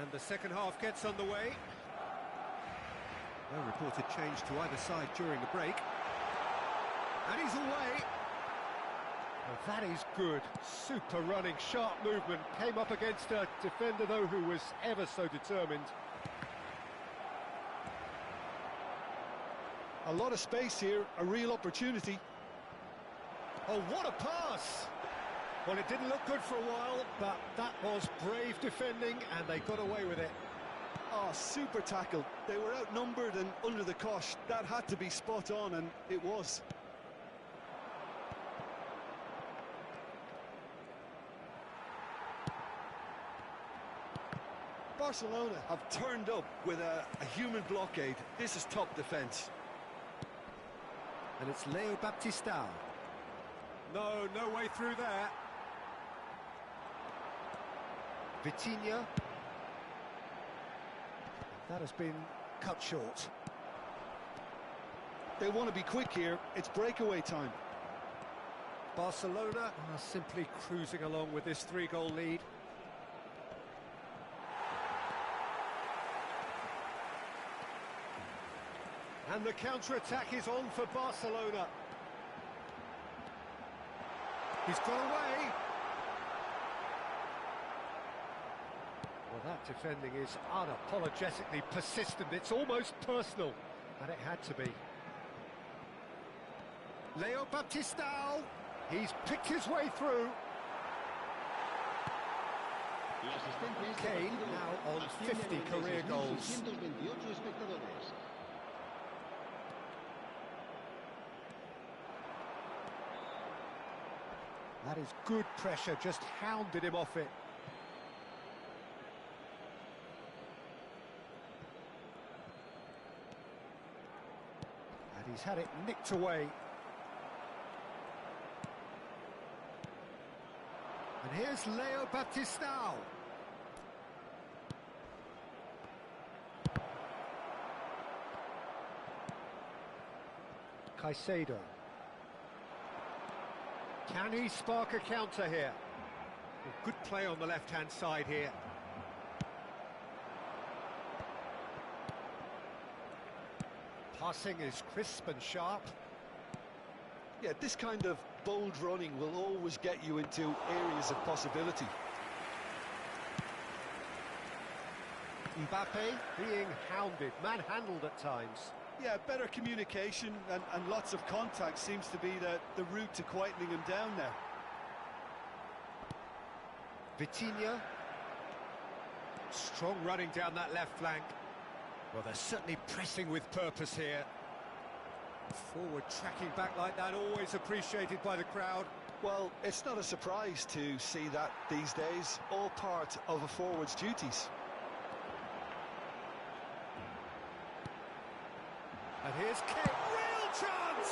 And the second half gets underway. No reported change to either side during the break. And he's away. Well, that is good. Super running, sharp movement. Came up against a defender, though, who was ever so determined. A lot of space here, a real opportunity. Oh, what a pass! Well, it didn't look good for a while, but that was brave defending, and they got away with it. Oh, super tackle. They were outnumbered and under the cosh. That had to be spot on, and it was. Barcelona have turned up with a human blockade. This is top defence. And it's Leo Baptistao. No way through there. Vitinha. That has been cut short. They want to be quick here. It's breakaway time. Barcelona are simply cruising along with this 3-goal lead. And the counter-attack is on for Barcelona. He's got away. Well, that defending is unapologetically persistent. It's almost personal, and it had to be. Leo Baptistao. He's picked his way through. Kane now on 50 career goals. That is good pressure, just hounded him off it. And he's had it nicked away. And here's Leo Baptistao. Caicedo. Can he spark a counter here? Well, good play on the left-hand side here. Passing is crisp and sharp. Yeah, this kind of bold running will always get you into areas of possibility. Mbappe being hounded, manhandled at times. Yeah, better communication and lots of contact seems to be the route to quietening him down now. Vitinha. Strong running down that left flank. Well, they're certainly pressing with purpose here. Forward tracking back like that, always appreciated by the crowd. Well, it's not a surprise to see that these days, all part of a forward's duties. And here's Kane, real chance!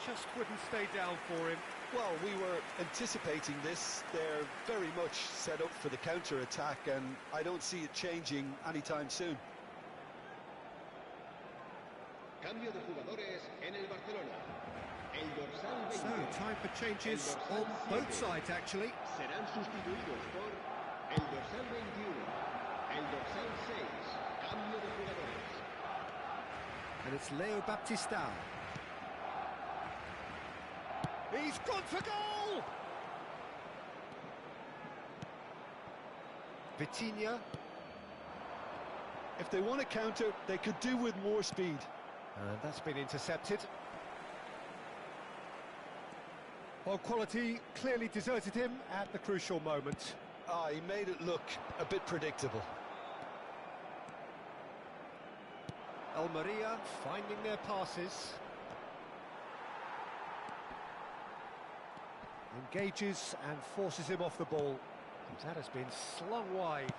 Just wouldn't stay down for him. Well, we were anticipating this. They're very much set up for the counter-attack, and I don't see it changing anytime soon. Cambio de jugadores en el Barcelona. El dorsal 20. So, time for changes on both sides, actually. Serán sustituidos por el dorsal 21, el dorsal 6. Cambio de jugadores. And it's Leo Baptistao. He's gone for goal! Vitinha. If they want to counter, they could do with more speed. And that's been intercepted. Well, quality clearly deserted him at the crucial moment. He made it look a bit predictable. Almeria finding their passes. Engages and forces him off the ball. That has been slung wide.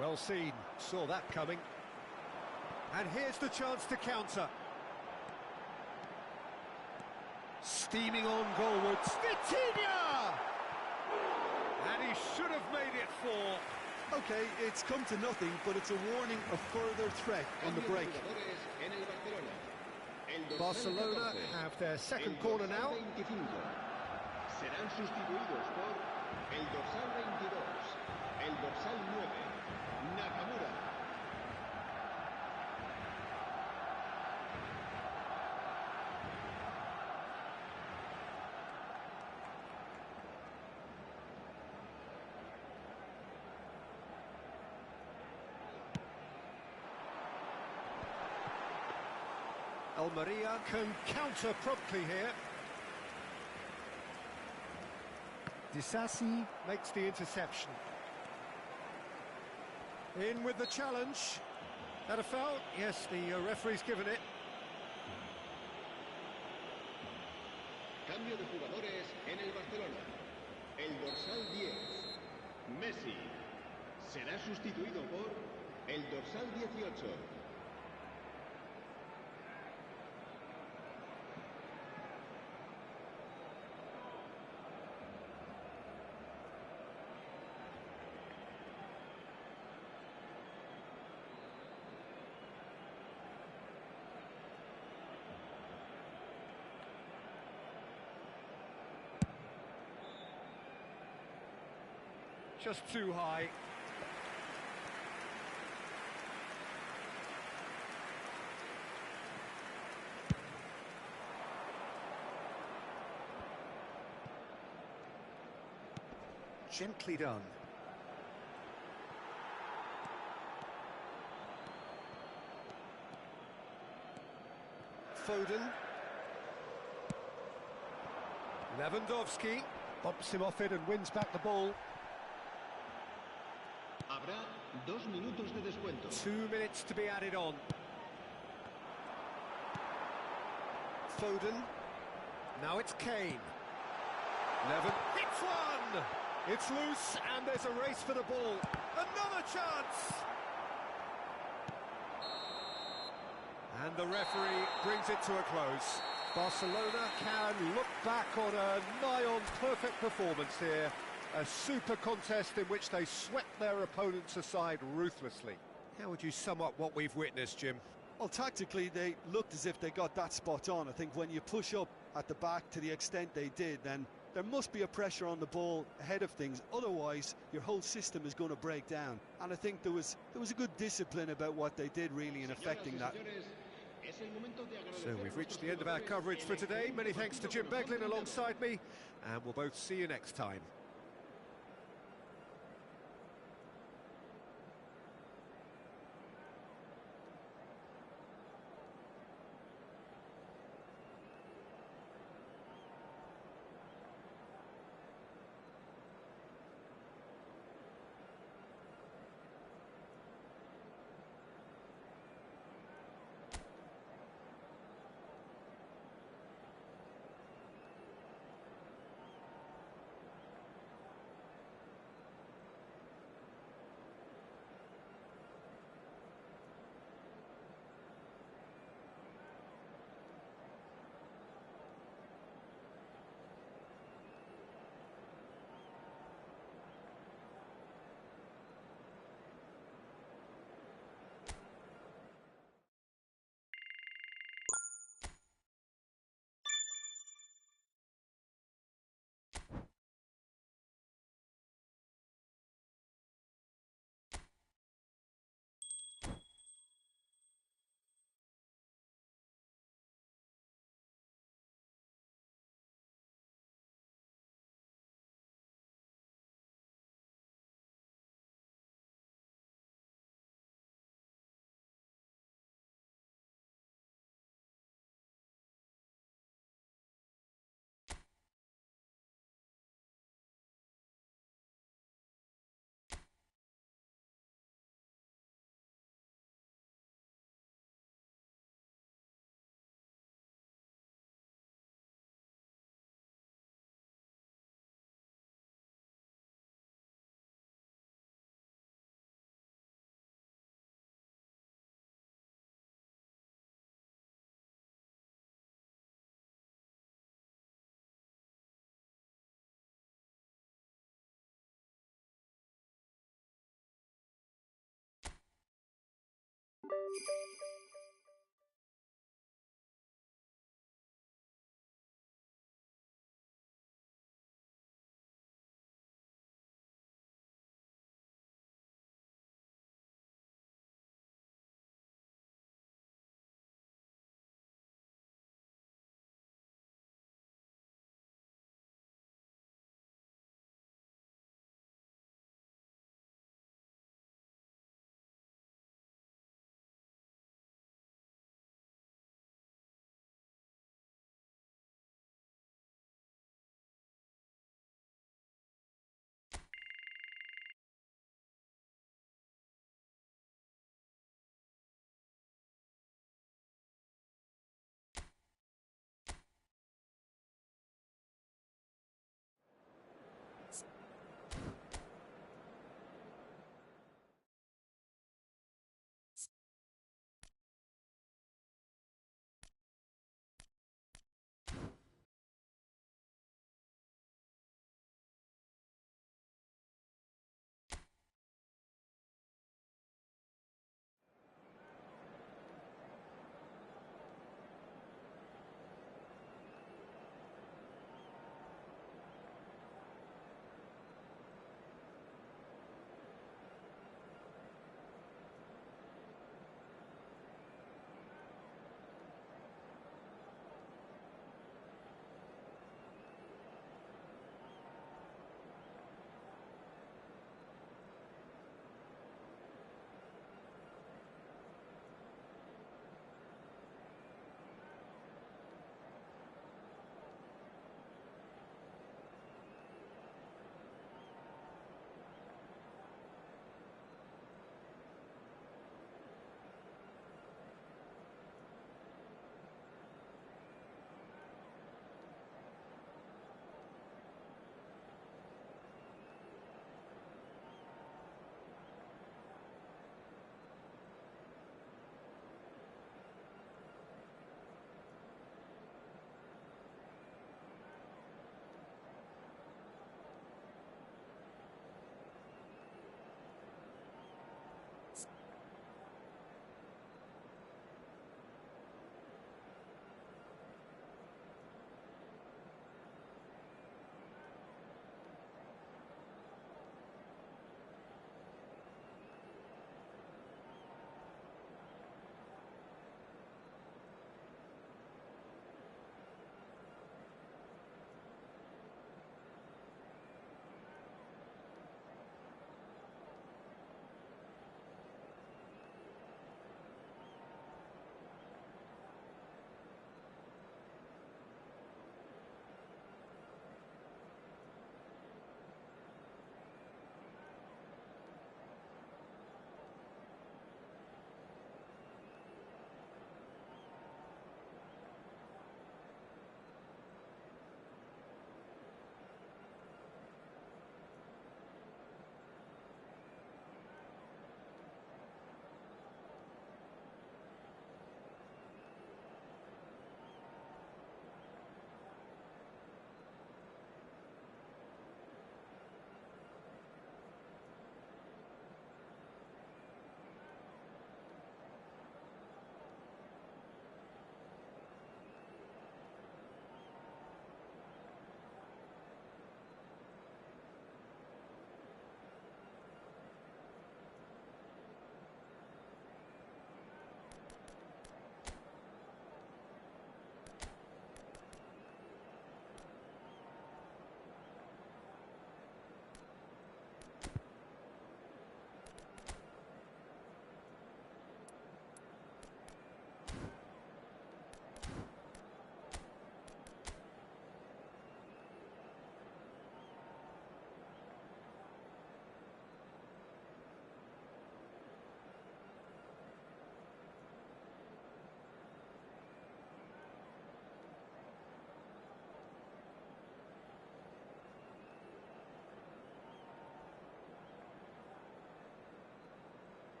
Well seen, saw that coming. And here's the chance to counter. Steaming on goalwards, Vitinha! And he should have made it 4. Okay, it's come to nothing, but it's a warning of further threat on the break. Barcelona have their second corner now. serán sustituidos por el dorsal 22, el dorsal 9, Nakamura. Almeria can counter promptly here. Disasi makes the interception. In with the challenge. That a foul? Yes, the referee's given it. Cambio de jugadores en el Barcelona. El dorsal 10, Messi, será sustituido por el dorsal 18. Just too high. Gently done. Foden. Lewandowski bumps him off it and wins back the ball. Habrá 2 minutos de descuento. 2 minutes to be added on. Foden. Now it's Kane. Hits one! It's loose and there's a race for the ball. Another chance! And the referee brings it to a close. Barcelona can look back on a nigh-on perfect performance here. A super contest in which they swept their opponents aside ruthlessly. How would you sum up what we've witnessed, Jim? Well, tactically, they looked as if they got that spot on. I think when you push up at the back to the extent they did, then there must be a pressure on the ball ahead of things. Otherwise, your whole system is going to break down. And I think there was a good discipline about what they did, really, in affecting that. So we've reached the end of our coverage for today. Many thanks to Jim Beglin alongside me, and we'll both see you next time.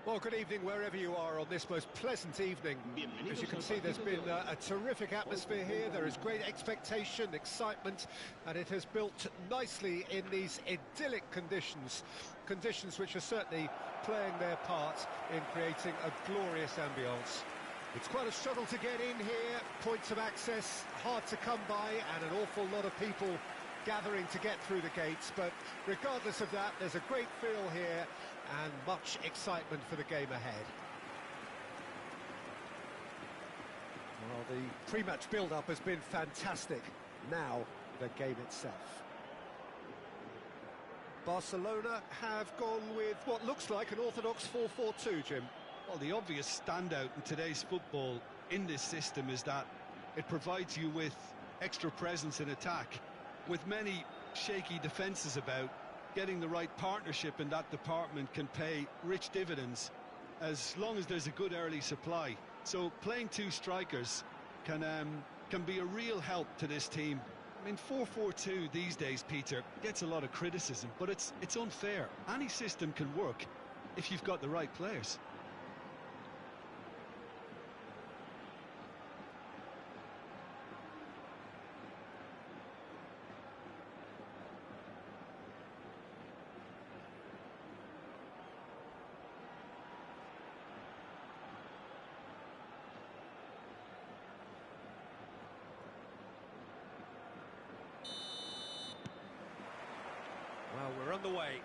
Well, good evening wherever you are on this most pleasant evening. As you can see, there's been a terrific atmosphere here. There is great expectation, excitement, and it has built nicely in these idyllic conditions. Conditions which are certainly playing their part in creating a glorious ambience. It's quite a struggle to get in here, points of access hard to come by, and an awful lot of people gathering to get through the gates, but regardless of that, there's a great feel here and much excitement for the game ahead. Well, the pre-match build-up has been fantastic. Now, the game itself. Barcelona have gone with what looks like an orthodox 4-4-2, Jim. Well, the obvious standout in today's football in this system is that it provides you with extra presence in attack. With many shaky defences about, getting the right partnership in that department can pay rich dividends as long as there's a good early supply. So playing two strikers can be a real help to this team. I mean, 4-4-2 these days, Peter, gets a lot of criticism, but it's unfair. Any system can work if you've got the right players. Well, we're on the way.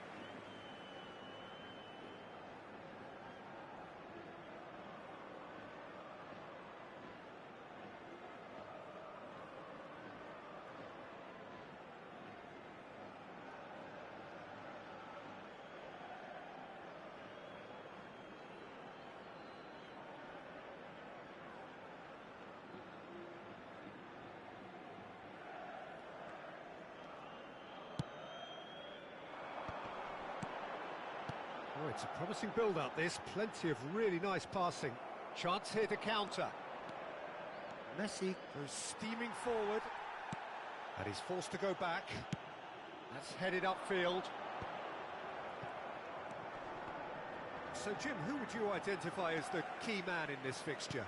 Oh, it's a promising build-up, this. Plenty of really nice passing. Chance here to counter. Messi goes steaming forward. And he's forced to go back. That's headed upfield. So, Jim, who would you identify as the key man in this fixture?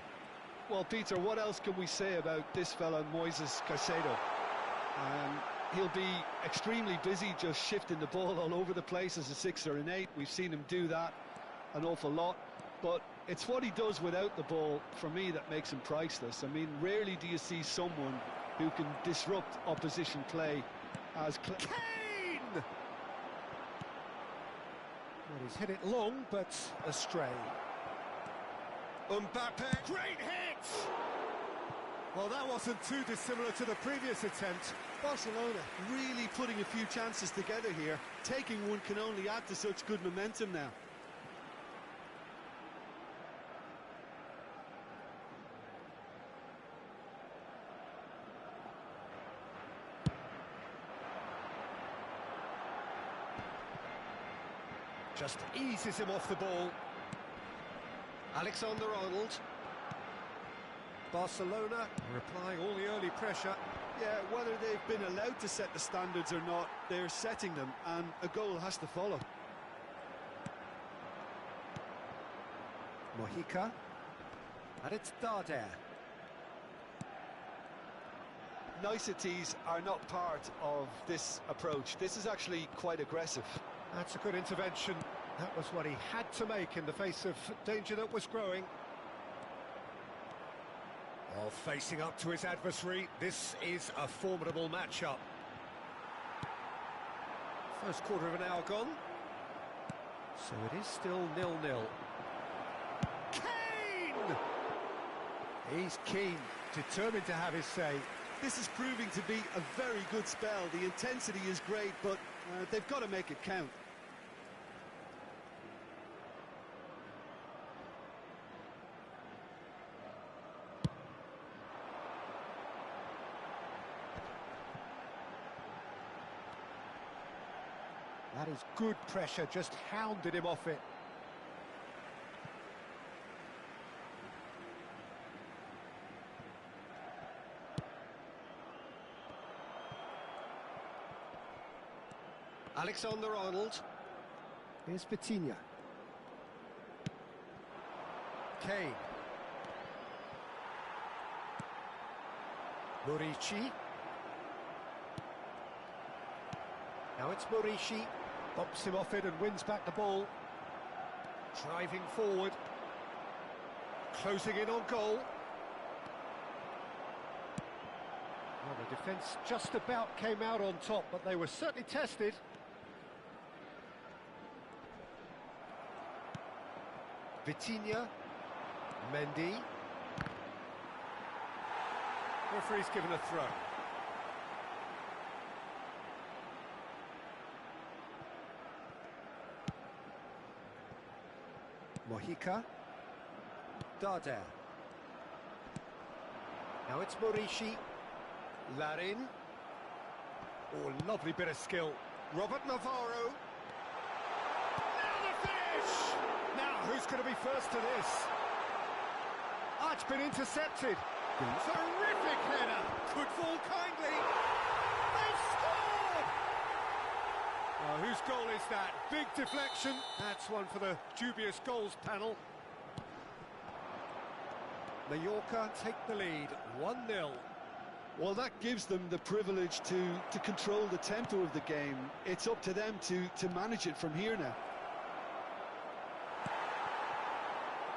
Well, Peter, what else can we say about this fella, Moises Caicedo? He'll be extremely busy just shifting the ball all over the place as a 6 or an 8. We've seen him do that an awful lot. But it's what he does without the ball, for me, that makes him priceless. I mean, rarely do you see someone who can disrupt opposition play as... Kane! Well, he's hit it long, but astray. Mbappe, great hit! Well, that wasn't too dissimilar to the previous attempt. Barcelona really putting a few chances together here. Taking one can only add to such good momentum now. Just eases him off the ball. Alexander-Arnold. Barcelona are applying all the early pressure. Yeah, whether they've been allowed to set the standards or not, they're setting them, and a goal has to follow. Mojica. And it's Darder. Niceties are not part of this approach. This is actually quite aggressive. That's a good intervention. That was what he had to make in the face of danger that was growing. Well, facing up to his adversary, this is a formidable matchup. First quarter of an hour gone. So it is still 0-0. Kane! He's keen, determined to have his say. This is proving to be a very good spell. The intensity is great, but they've got to make it count. That is good pressure, just hounded him off it. Alexander-Arnold. Here's Vitinha. Kane. Murici. Now it's Murici. Bumps him off it and wins back the ball. Driving forward. Closing in on goal. Well, the defence just about came out on top, but they were certainly tested. Vitinha. Mendy. Referee's given a throw. Mojica. Darder. Now it's Murici. Larin. Oh, lovely bit of skill. Robert Navarro. Now the finish! Now, who's going to be first to this? Ah, it's been intercepted. Terrific header. Could fall kindly. They've scored! Oh, whose goal is that? Big deflection. That's one for the dubious goals panel. Mallorca take the lead, 1-0. Well, that gives them the privilege to control the tempo of the game. It's up to them to manage it from here now.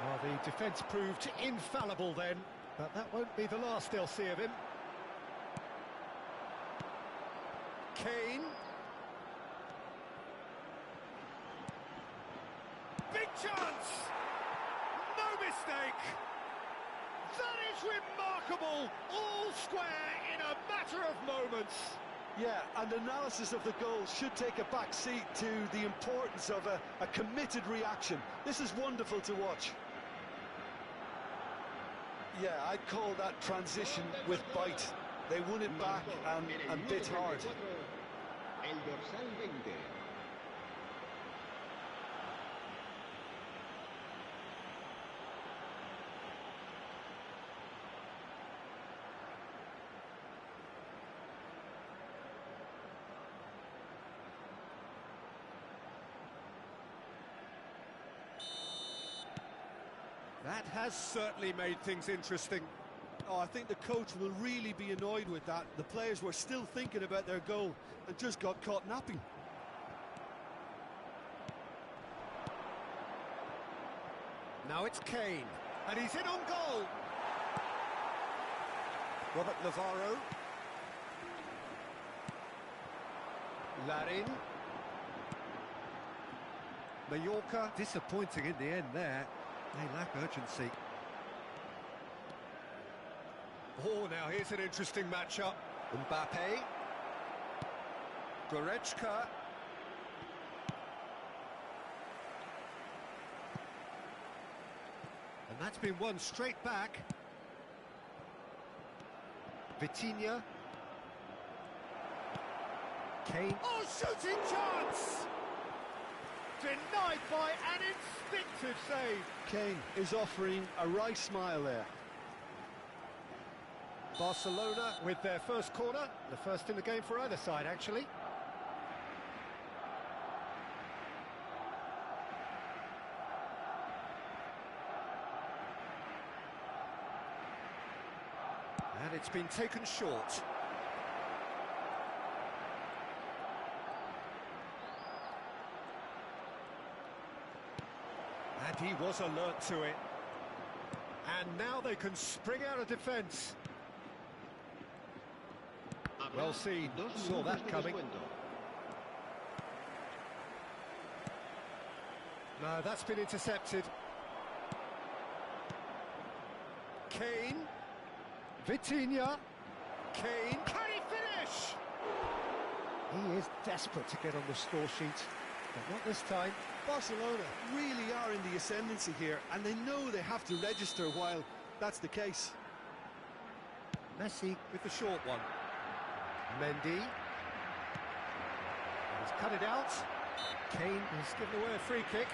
Well, the defence proved infallible then, but that won't be the last they'll see of him. Kane. Big chance! No mistake! That is remarkable! All square in a matter of moments. Yeah, and analysis of the goal should take a back seat to the importance of a committed reaction. This is wonderful to watch. Yeah, I'd call that transition with bite. They won it back and bit hard. El dorsal 20. That has certainly made things interesting. Oh, I think the coach will really be annoyed with that. The players were still thinking about their goal and just got caught napping. Now it's Kane, and he's in on goal. Robert Navarro. Larin. Mallorca disappointing in the end there. They lack urgency. Oh, now here's an interesting matchup. Mbappe. Goretzka. And that's been won straight back. Vitinha. Kane. Oh, shooting chance! Denied by an instinctive save. Kane is offering a right smile there. Barcelona with their first corner, the first in the game for either side, actually. And it's been taken short. And he was alert to it. And now they can spring out of defence. Well seen, saw that coming. No, that's been intercepted. Kane. Vitinha. Kane. Can he finish? He is desperate to get on the score sheet, but not this time. Barcelona really are in the ascendancy here, and they know they have to register while that's the case. Messi with the short one. Mendy. He's cut it out. Kane has given away a free kick.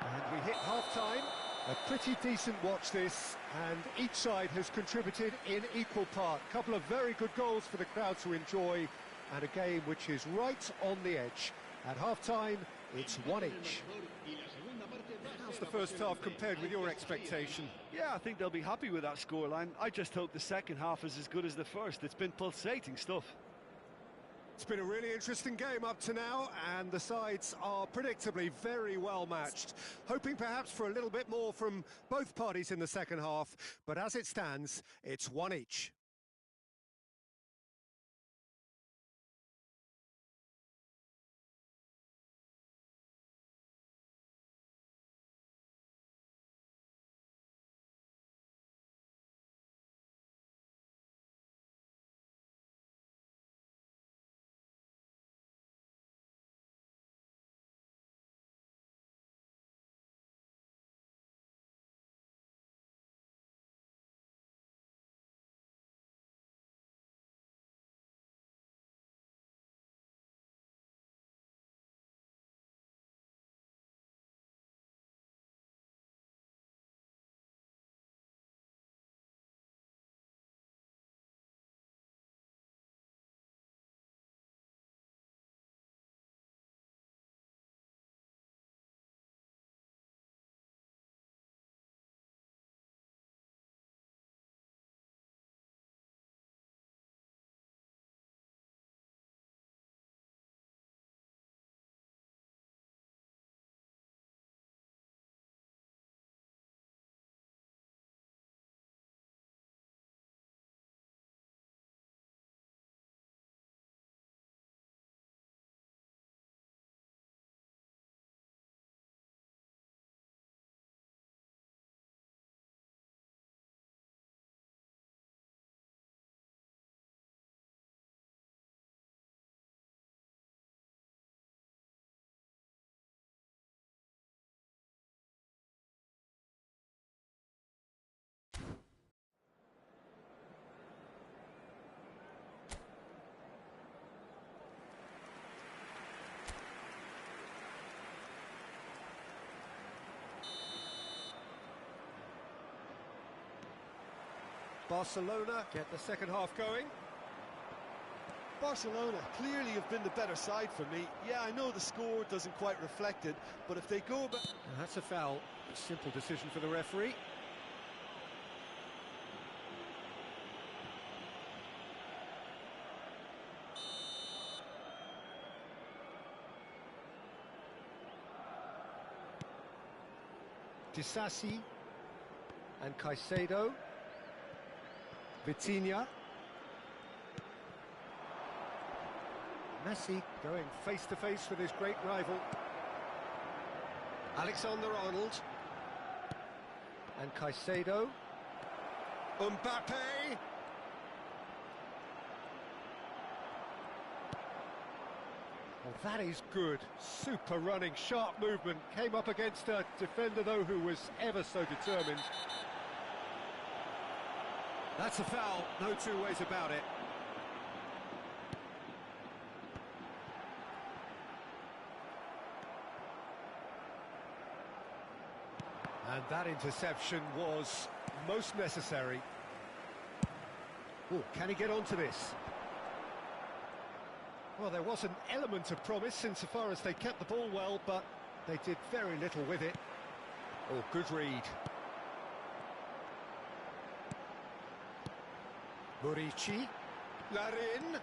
And we hit half-time. A pretty decent watch this, and each side has contributed in equal part. A couple of very good goals for the crowd to enjoy, and a game which is right on the edge. At half-time, it's one each. How's the first half compared with your expectation? Yeah, I think they'll be happy with that scoreline. I just hope the second half is as good as the first. It's been pulsating stuff. It's been a really interesting game up to now, and the sides are predictably very well matched. Hoping perhaps for a little bit more from both parties in the second half, but as it stands, it's one each. Barcelona get the second half going. Barcelona clearly have been the better side for me. Yeah, I know the score doesn't quite reflect it, but if they go back... That's a foul. A simple decision for the referee. Disasi and Caicedo. Vitinha. Messi going face-to-face with his great rival. Alexander-Arnold. And Caicedo. Mbappe. Well, that is good. Super running, sharp movement. Came up against a defender, though, who was ever so determined. That's a foul, no two ways about it. And that interception was most necessary. Oh, can he get onto this? Well, there was an element of promise insofar as they kept the ball well, but they did very little with it. Oh, good read. Murici. Larin.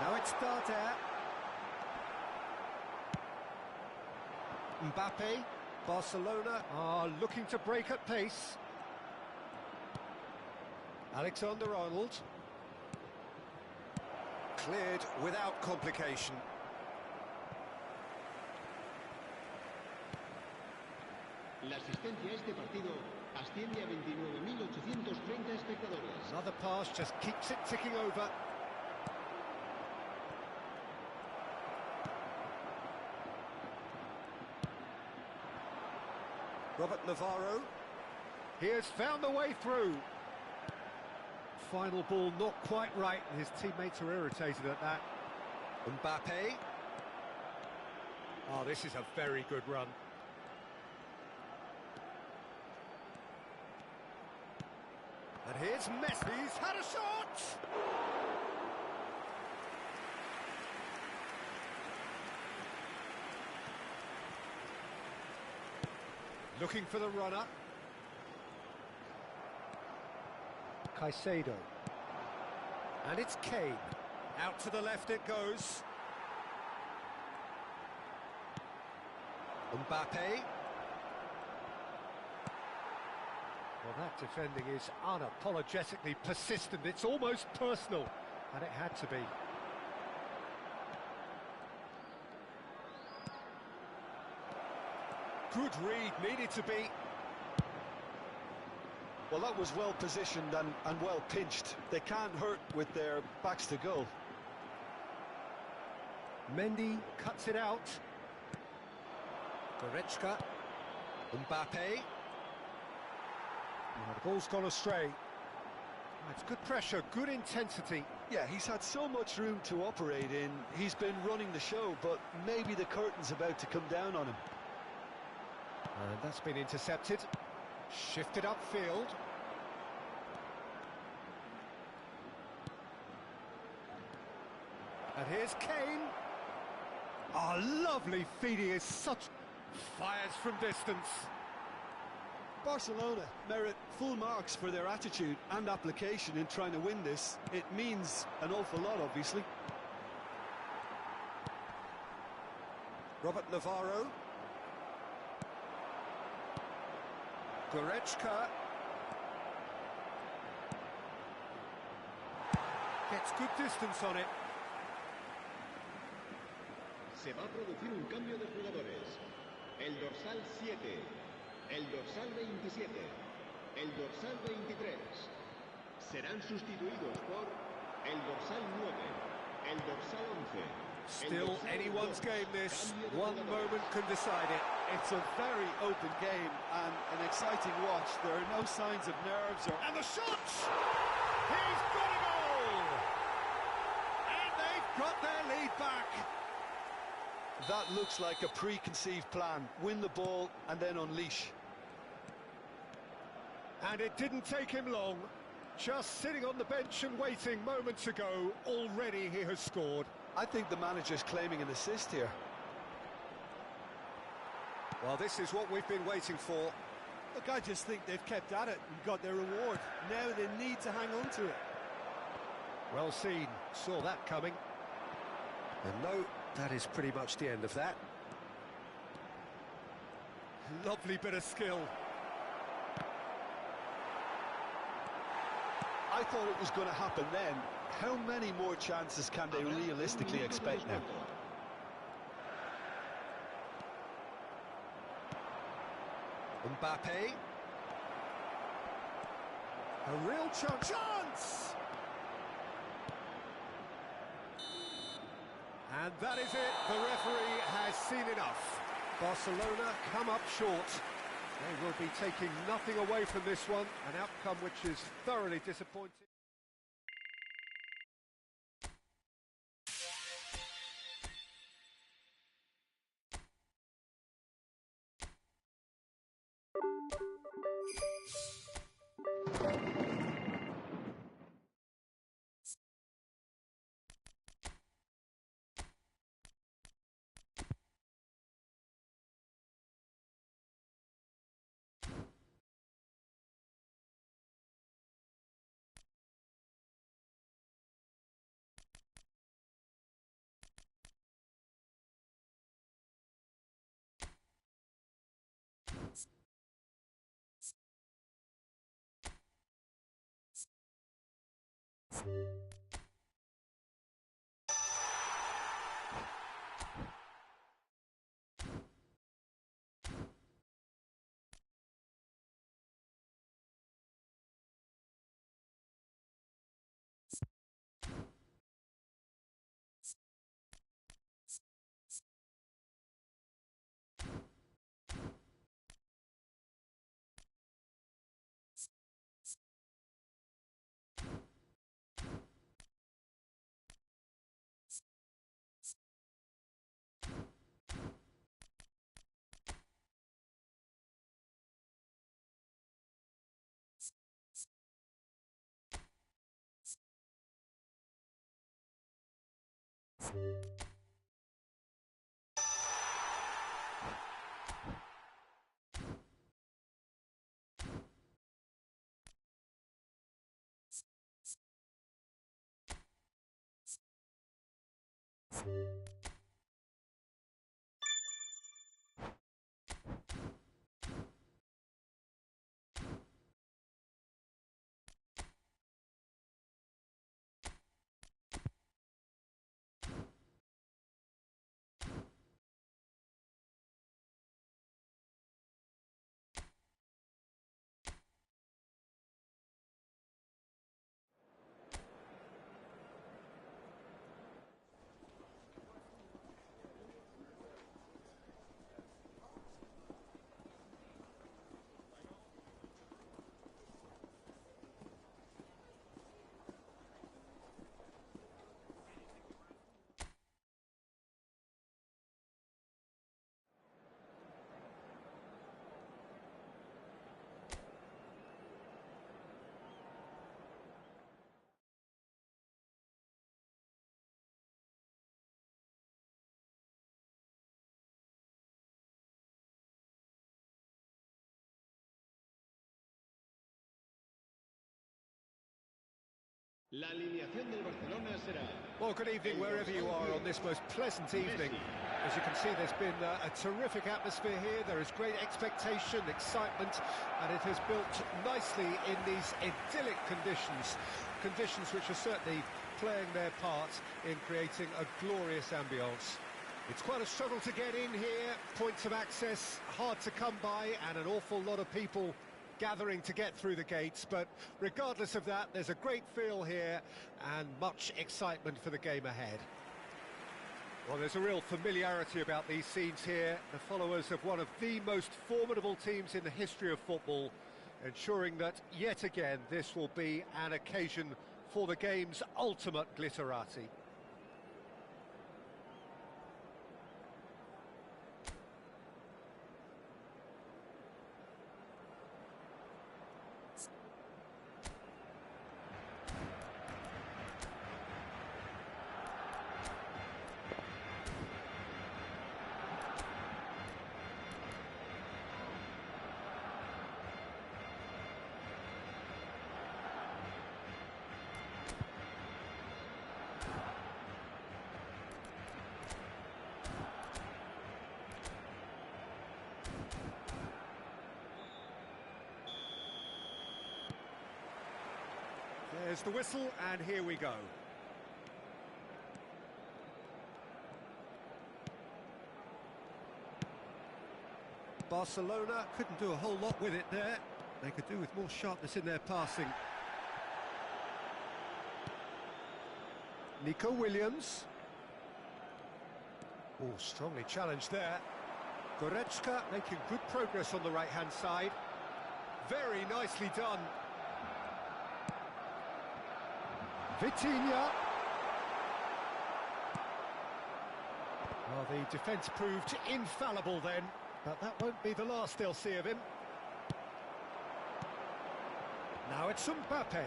Now it's Darder. Mbappe. Barcelona are looking to break at pace. Alexander-Arnold. Cleared without complication. La asistencia a este partido asciende a 29.830 espectadores. Another pass just keeps it ticking over. Robert Navarro. He has found the way through. Final ball not quite right, and his teammates are irritated at that. Mbappe. Oh, this is a very good run. And here's Messi. He's had a shot! Looking for the runner. Caicedo. And it's Kane. Out to the left it goes. Mbappe. Well, that defending is unapologetically persistent. It's almost personal, and it had to be. Good read, needed to be. Well, that was well positioned and well pinched. They can't hurt with their backs to goal. Mendy cuts it out. Goretzka. Mbappe. Oh, the ball's gone astray. Oh, it's good pressure, good intensity. Yeah, he's had so much room to operate in. He's been running the show, but maybe the curtain's about to come down on him. And that's been intercepted. Shifted upfield. And here's Kane. Oh, lovely feed. He is such... Fires from distance. Barcelona merit full marks for their attitude and application in trying to win this. It means an awful lot, obviously. Robert Navarro. Goretzka. Gets good distance on it. Se va a producir un cambio de jugadores. El dorsal 7, el dorsal 27, el dorsal 23 serán sustituidos por el dorsal 9, el dorsal 11. Still anyone's game this. One moment can decide it. It's a very open game and an exciting watch. There are no signs of nerves or... And the shot! He's got a goal! And they've got their lead back. That looks like a preconceived plan. Win the ball and then unleash. And it didn't take him long. Just sitting on the bench and waiting moments ago, already he has scored. I think the manager's claiming an assist here. Well, this is what we've been waiting for. Look, I just think they've kept at it and got their reward. Now they need to hang on to it. Well seen. Saw that coming. And no, that is pretty much the end of that. Lovely bit of skill. I thought it was going to happen then. How many more chances can they realistically expect now? Mbappe. A real chance! And that is it. The referee has seen enough. Barcelona come up short. They will be taking nothing away from this one, an outcome which is thoroughly disappointing. La alineación del Barcelona será... Well, good evening wherever you are on this most pleasant evening. As you can see, there's been a terrific atmosphere here. There is great expectation, excitement, and it has built nicely in these idyllic conditions. Conditions which are certainly playing their part in creating a glorious ambience. It's quite a struggle to get in here, points of access hard to come by, and an awful lot of people gathering to get through the gates, but regardless of that, there's a great feel here and much excitement for the game ahead. Well, there's a real familiarity about these scenes here, the followers of one of the most formidable teams in the history of football, ensuring that, yet again, this will be an occasion for the game's ultimate glitterati. There's the whistle, and here we go. Barcelona couldn't do a whole lot with it there. They could do with more sharpness in their passing. Nico Williams. Oh, strongly challenged there. Goretzka making good progress on the right-hand side. Very nicely done. Vitinha. Well, the defence proved infallible then, but that won't be the last they'll see of him. Now it's Mbappe,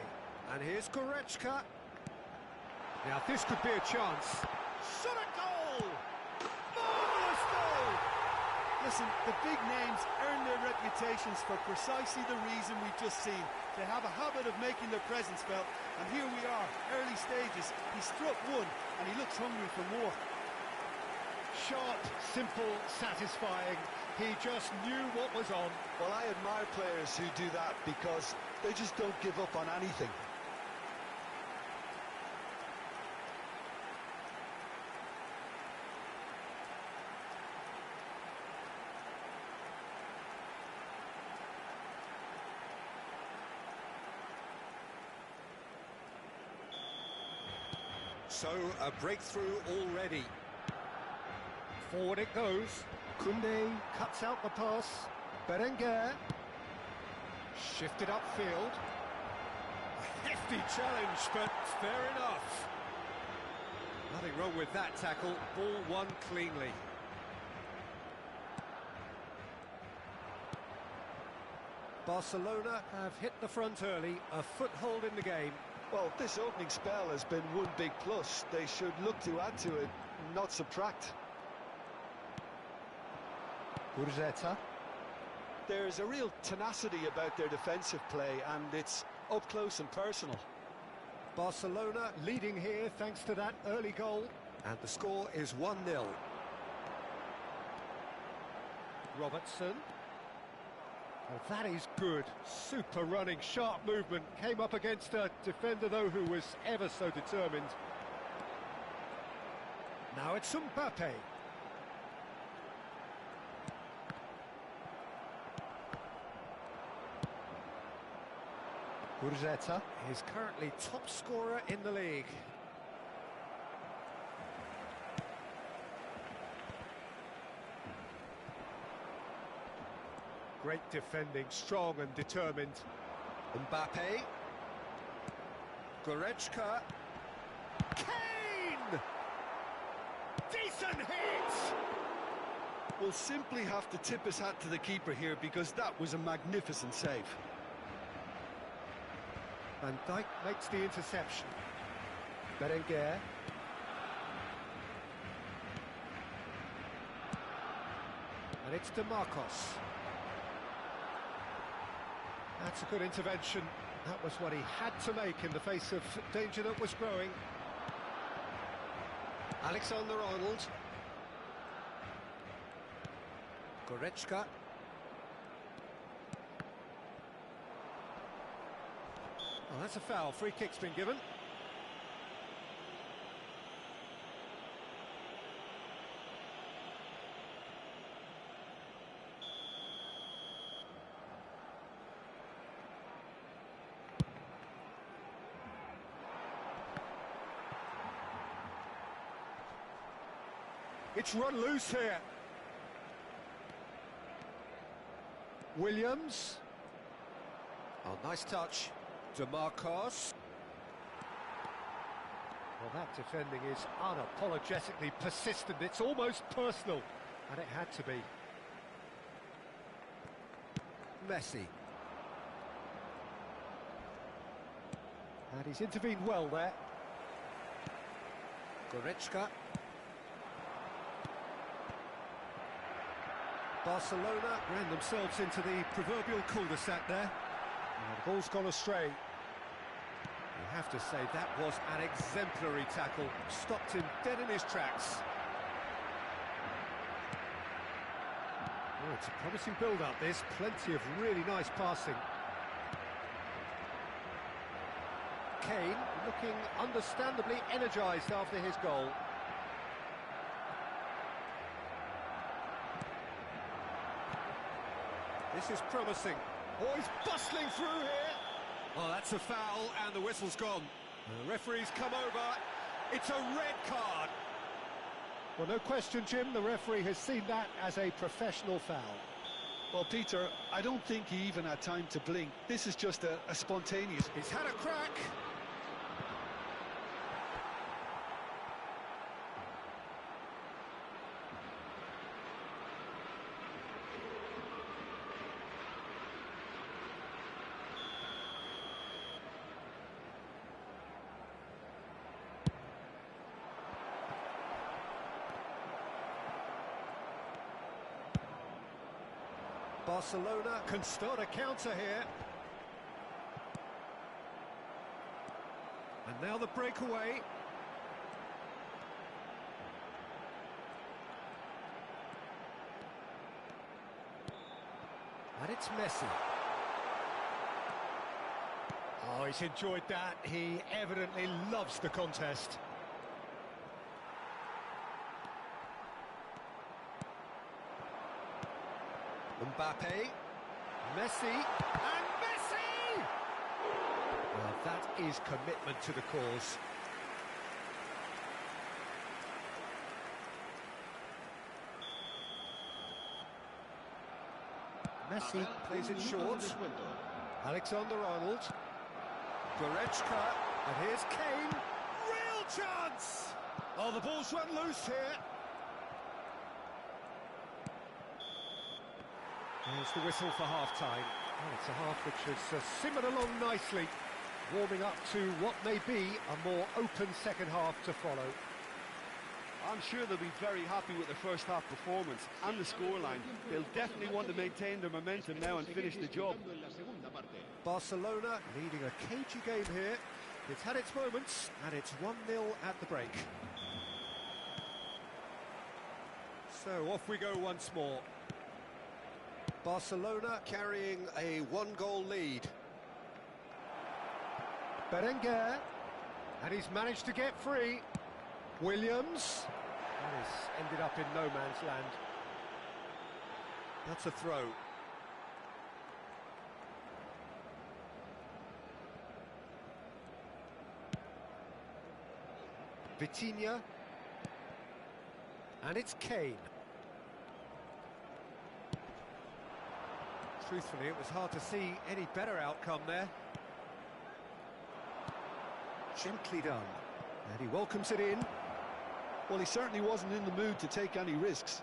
and here's Goretzka. Now this could be a chance. Shot a goal! Marvellous goal! Listen, the big names earn their reputations for precisely the reason we've just seen. They have a habit of making their presence felt, and here we are, early stages. He struck one, and he looks hungry for more. Sharp, simple, satisfying. He just knew what was on. Well, I admire players who do that because they just don't give up on anything. So, a breakthrough already. Forward it goes. Koundé cuts out the pass. Berenguer. Shifted upfield. A hefty challenge, but fair enough. Nothing wrong with that tackle. Ball won cleanly. Barcelona have hit the front early. A foothold in the game. Well, this opening spell has been one big plus. They should look to add to it, not subtract. Gurzeta. There's a real tenacity about their defensive play, and it's up close and personal. Barcelona leading here thanks to that early goal. And the score is 1-0. Robertson. Oh, that is good. Super running, sharp movement. Came up against a defender, though, who was ever so determined. Now it's Mbappe. Gurzeta is currently top scorer in the league. Great defending, strong and determined. Mbappe. Goretzka. Kane! Decent hit! We'll simply have to tip his hat to the keeper here, because that was a magnificent save. Van Dijk makes the interception. Berenguer. And it's DeMarcos. That's a good intervention. That was what he had to make in the face of danger that was growing. Alexander-Arnold. Goretzka. Oh, that's a foul. Free kick's been given. It's run loose here. Williams. Oh, nice touch. DeMarcos. Well, that defending is unapologetically persistent. It's almost personal. And it had to be. Messi. And he's intervened well there. Goretzka. Barcelona ran themselves into the proverbial cul-de-sac there. The ball's gone astray. You have to say that was an exemplary tackle. Stopped him dead in his tracks. Oh, it's a promising build-up, this. Plenty of really nice passing. Kane looking understandably energised after his goal. This is promising. Oh, he's bustling through here. Oh, that's a foul, and the whistle's gone. The referee's come over. It's a red card. Well, no question, Jim, the referee has seen that as a professional foul. Well, Peter, I don't think he even had time to blink. This is just a spontaneous... He's had a crack. Barcelona can start a counter here. And now the breakaway. And it's Messi. Oh, he's enjoyed that. He evidently loves the contest. Mbappe, Messi, and Messi! Well, that is commitment to the cause. Messi plays it short. Alexander-Arnold. Goretzka, and here's Kane. Real chance! Oh, the ball's run loose here. There's the whistle for half-time. Oh, it's a half which has simmered along nicely. warming up to what may be a more open second half to follow. I'm sure they'll be very happy with their first half performance and the scoreline. They'll definitely want to maintain their momentum now and finish the job. Barcelona leading a cagey game here. It's had its moments, and it's 1-0 at the break. So off we go once more. Barcelona carrying a one-goal lead. Berenguer, and he's managed to get free. Williams, that has ended up in no man's land. That's a throw. Vitinha, and it's Kane. Truthfully, it was hard to see any better outcome there. Gently done, and he welcomes it in. Well, he certainly wasn't in the mood to take any risks.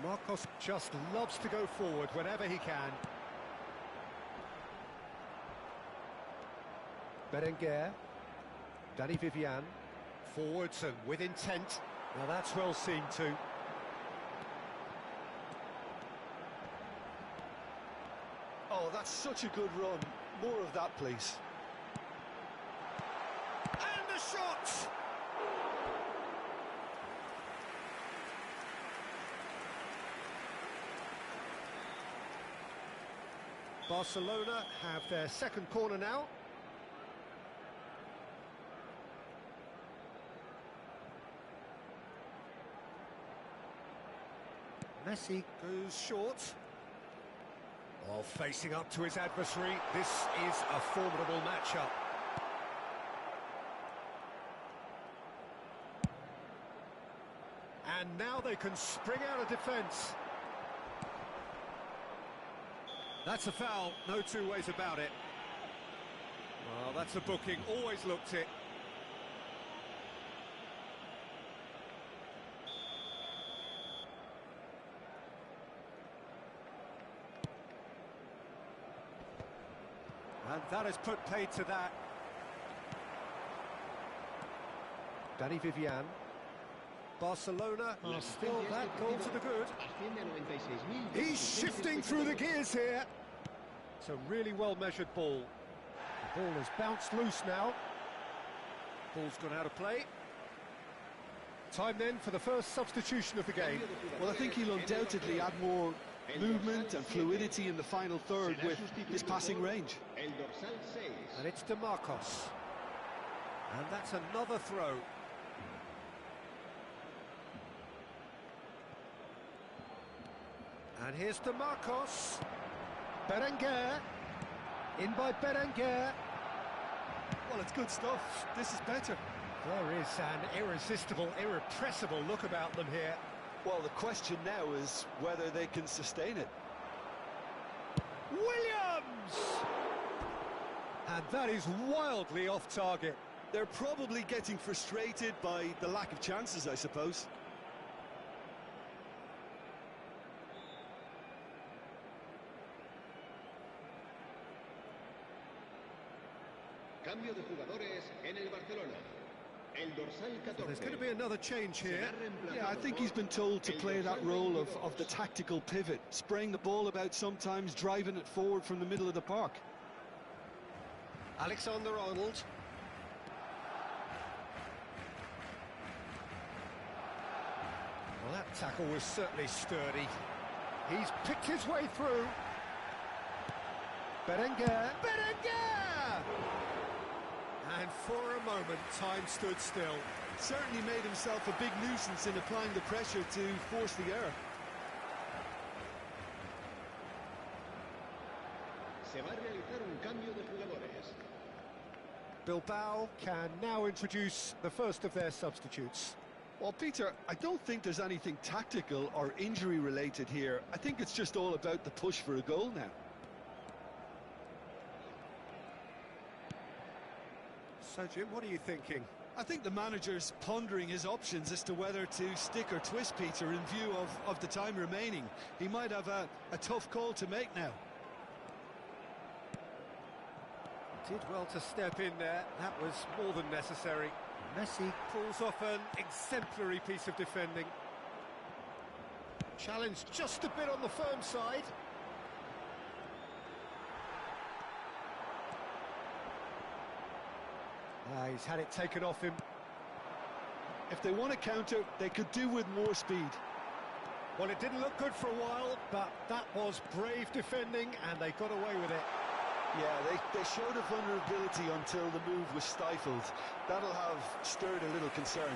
Marcos just loves to go forward whenever he can. Berenguer, Danny Vivian, forwards and with intent. Now that's well seen too. Oh, that's such a good run. More of that, please. And the shot! Barcelona have their second corner now. Messi goes short. While facing up to his adversary, this is a formidable matchup. And now they can spring out of defence. That's a foul, no two ways about it. Well, that's a booking, always looked it. And that has put paid to that. Danny Vivian. Barcelona are still that goal to the good. He's shifting through the gears here. It's a really well-measured ball. The ball has bounced loose now. Ball's gone out of play. Time then for the first substitution of the game. Well, I think he'll undoubtedly add more movement and fluidity in the final third with his passing range. And it's DeMarcos. And that's another throw. And here's DeMarcos. Berenguer. In by Berenguer. Well, it's good stuff. This is better. There is an irresistible, irrepressible look about them here. Well, the question now is whether they can sustain it. Williams! And that is wildly off target. They're probably getting frustrated by the lack of chances, I suppose. Cambio de jugadores en el Barcelona. El dorsal 14. There's going to be another change here. Yeah, I think he's been told to play that role of the tactical pivot, spraying the ball about sometimes, driving it forward from the middle of the park. Alexander-Arnold. Well, that tackle was certainly sturdy. He's picked his way through. Berenguer. Berenguer! And for a moment, time stood still. Certainly made himself a big nuisance in applying the pressure to force the error. Se va a realizar un cambio de jugadores. Bilbao can now introduce the first of their substitutes. Well, Peter, I don't think there's anything tactical or injury related here. I think it's just all about the push for a goal now. So, Jim, what are you thinking? I think the manager's pondering his options as to whether to stick or twist, Peter, in view of the time remaining. He might have a tough call to make now. Did well to step in there. That was more than necessary. Messi pulls off an exemplary piece of defending. Challenge just a bit on the firm side. He's had it taken off him. If they want to counter, they could do with more speed. Well, it didn't look good for a while, but that was brave defending, and they got away with it. Yeah, they showed a vulnerability until the move was stifled. That'll have stirred a little concern.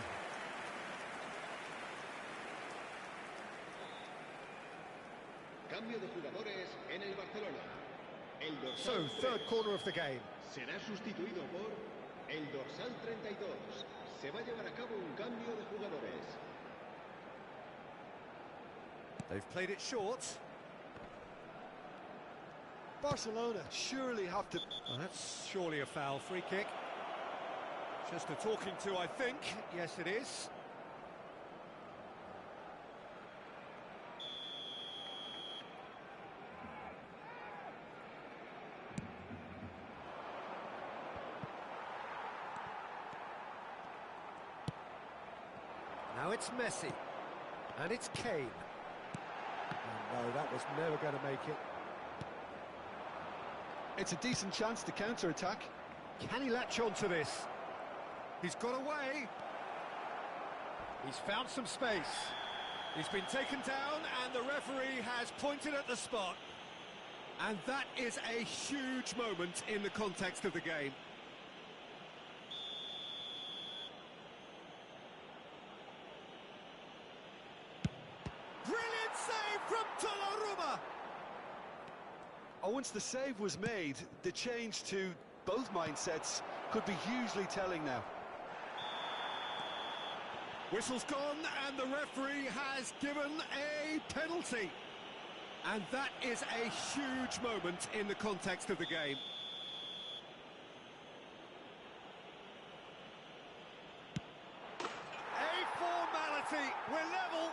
Cambio de jugadores en el Barcelona. El So, dorsal third 3 corner of the game. será sustituido por el dorsal 32. Se va a llevar a cabo un cambio de jugadores. They've played it short. Barcelona surely have to... Well, that's surely a foul. Free kick. Just a talking to, I think. Yes, it is. Now it's Messi. And it's Kane. Oh, no, that was never going to make it. It's a decent chance to counter-attack. Can he latch on to this? He's got away. He's found some space. He's been taken down and the referee has pointed at the spot. And that is a huge moment in the context of the game. Brilliant save from Donnarumma. Once the save was made, the change to both mindsets could be hugely telling now. Whistle's gone and the referee has given a penalty. And that is a huge moment in the context of the game. A formality, we're level.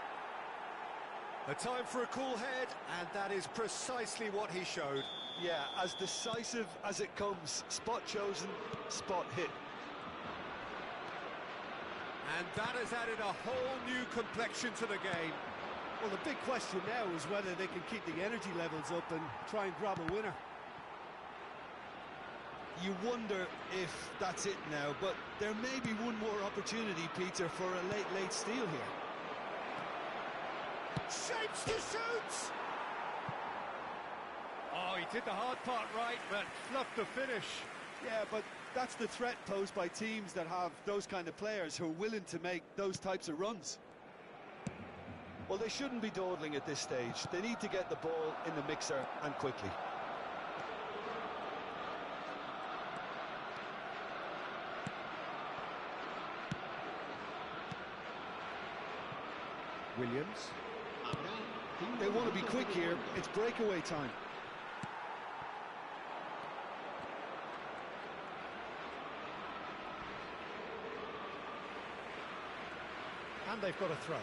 A time for a cool head, and that is precisely what he showed. Yeah, as decisive as it comes. Spot chosen, spot hit. And that has added a whole new complexion to the game. Well, the big question now is whether they can keep the energy levels up and try and grab a winner. You wonder if that's it now, but there may be one more opportunity, Peter, for a late steal here. Shapes to shoot! Oh, he did the hard part right, but fluffed the finish. Yeah, but that's the threat posed by teams that have those kind of players who are willing to make those types of runs. Well, they shouldn't be dawdling at this stage. They need to get the ball in the mixer and quickly. Williams. They want to be quick here. It's breakaway time. And they've got a throw.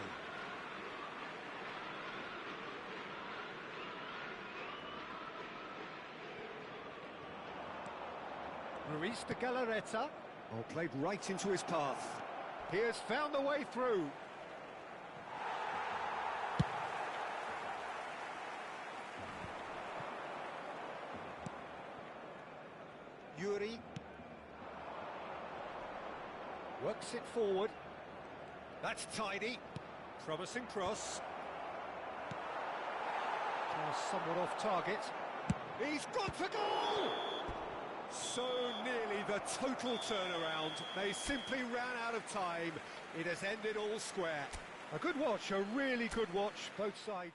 Ruiz de Galarreta. Oh, played right into his path. He has found the way through. Yuri. Works it forward. That's tidy. Promising cross. Somewhat off target. He's gone for goal! So nearly the total turnaround. They simply ran out of time. It has ended all square. A good watch, a really good watch, both sides.